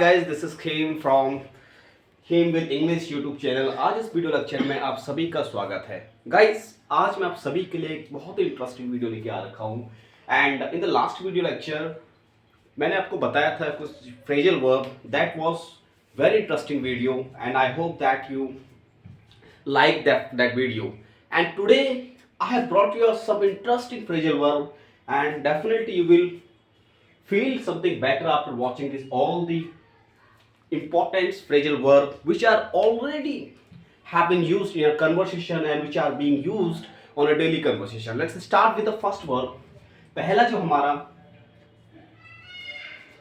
guys, this is Khem from Khem with English YouTube channel. आज इस video lecture में आप सभी का स्वागत है। गाइस, आज मैं आप सभी के लिए एक बहुत ही इंटरेस्टिंग वीडियो लेके आ रखा हूँ। And in the last video lecture मैंने आपको बताया था कुछ phrasal verb. That was very interesting video and I hope that you like that video. And today I have brought you some interesting phrasal verb, and definitely you will feel something better after watching this all the important phrasal verb which are already have been used in a conversation and which are being used on a daily conversation. Let's start with the first verb. पहला जो हमारा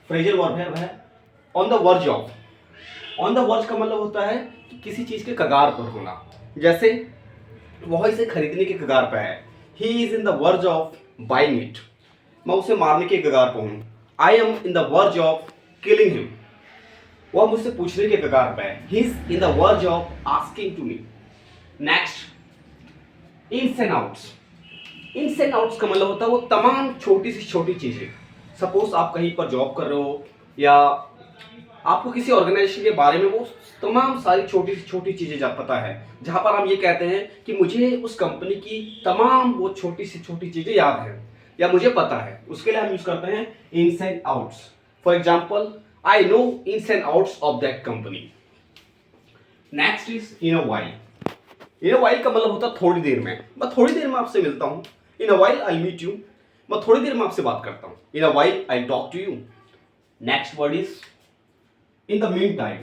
phrasal verb है वह है on the verge of. On the verge का मतलब होता है कि किसी चीज के कगार पर होना। जैसे वह इसे खरीदने के कगार पर है। He is in the verge of buying it. मैं उसे मारने के कगार पर हूँ। I am in the verge of killing him. वह मुझसे पूछने के कगार पर है। He is in the verge of asking to me. Next, ins and outs. ins and outs का मतलब होता है वो तमाम छोटी से छोटी चीजें। सपोज आप कहीं पर जॉब कर रहे हो या आपको किसी ऑर्गेनाइजेशन के बारे में वो तमाम सारी छोटी से छोटी चीजें पता है, जहां पर हम ये कहते हैं कि मुझे उस कंपनी की तमाम वो छोटी से छोटी चीजें याद है या मुझे पता है। उसके लिए हम यूज करते हैं ins and outs. For example, I know ins and outs of that company. Next is in a while. In a while का मतलब होता है थोड़ी देर में। मैं थोड़ी देर में आपसे मिलता हूँ। In a while I meet you. मैं थोड़ी देर में आपसे बात करता हूँ। In a while I talk to you. Next word is in the meantime.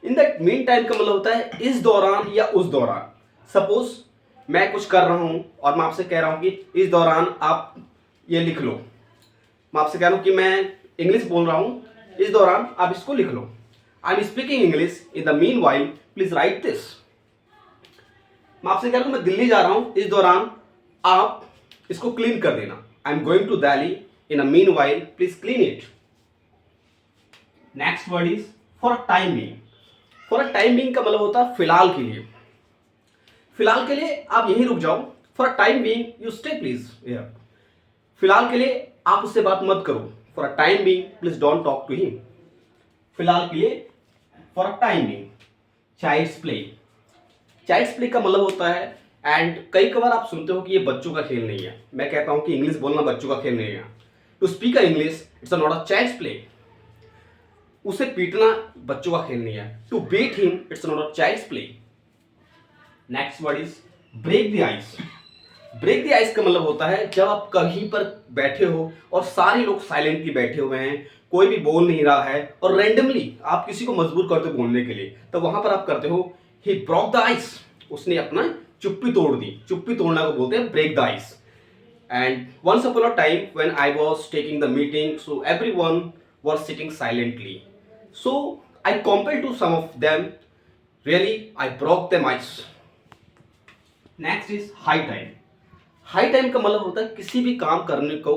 In that meantime का मतलब होता है इस दौरान या उस दौरान। सपोज मैं कुछ कर रहा हूं और मैं आपसे कह रहा हूं कि इस दौरान आप ये लिख लो। मैं आपसे कह रहा हूं कि मैं इंग्लिश बोल रहा हूं, इस दौरान आप इसको लिख लो। I am speaking English in the meanwhile, please write this. मैं आपसे कह रहा हूं मैं दिल्ली जा रहा हूं, इस दौरान आप इसको क्लीन कर देना। I am going to Delhi in a meanwhile, please clean it. Next word is for a time being. For a time being का मतलब होता है फिलहाल के लिए। फिलहाल के लिए आप यहीं रुक जाओ। For a time being you stay please here. फिलहाल के लिए आप उससे बात मत करो। For a time being please don't talk to him. फिलहाल के लिए for a time being. Child's play. Child's play का मतलब होता है, एंड कई बार आप सुनते हो कि ये बच्चों का खेल नहीं है। मैं कहता हूं कि इंग्लिश बोलना बच्चों का खेल नहीं है। To speak a English it's not a child's play. उसे पीटना बच्चों का खेल नहीं है। To beat him it's not a child's play. Next word is break the ice. Break the ice का मतलब होता है जब आप कहीं पर बैठे हो और सारे लोग साइलेंटली बैठे हुए हैं, कोई भी बोल नहीं रहा है और रैंडमली आप किसी को मजबूर करते हो बोलने के लिए, तो वहां पर आप करते हो ही ब्रोक द आइस। उसने अपना चुप्पी तोड़ दी। चुप्पी तोड़ना को बोलते हैं break the ice. And once upon a time when I was taking the meeting, so everyone was sitting silently. So I compelled to some of them. Really, I broke them ice. Next is high time. High time का मतलब होता है किसी भी काम करने को,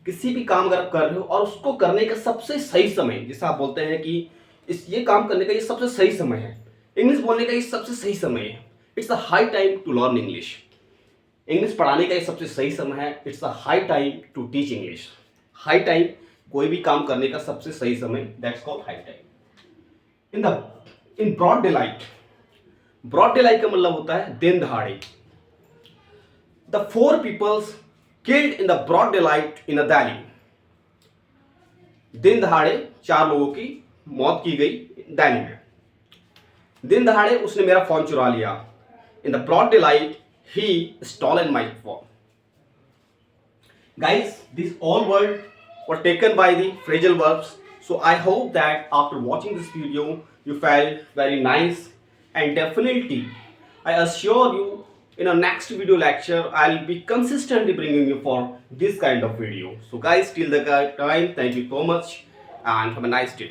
किसी भी काम अगर आप कर रहे हो और उसको करने का सबसे सही समय, जिसे आप बोलते हैं कि ये काम करने का ये सबसे सही समय है, इंग्लिश बोलने का ये सबसे सही समय है। It's a high time to learn English. English पढ़ाने का ये सबसे सही समय है। It's a high time to teach English. High time कोई भी काम करने का सबसे सही समय, that's called high time. In broad daylight. Broad daylight का मतलब होता है दिन दहाड़े। The 4 peoples killed in the broad daylight in a Delhi. दिन दहाड़े 4 लोगों की मौत की गई दिल्ली में। दिन दहाड़े उसने मेरा फोन चुरा लिया। In the broad daylight he stolen my phone. Guys, these all words were taken by the phrasal verbs. So I hope that after watching this video you felt very nice, and definitely I assure you in a next video lecture I'll be consistently bringing you for this kind of video. So guys, till the time, thank you so much and have a nice day.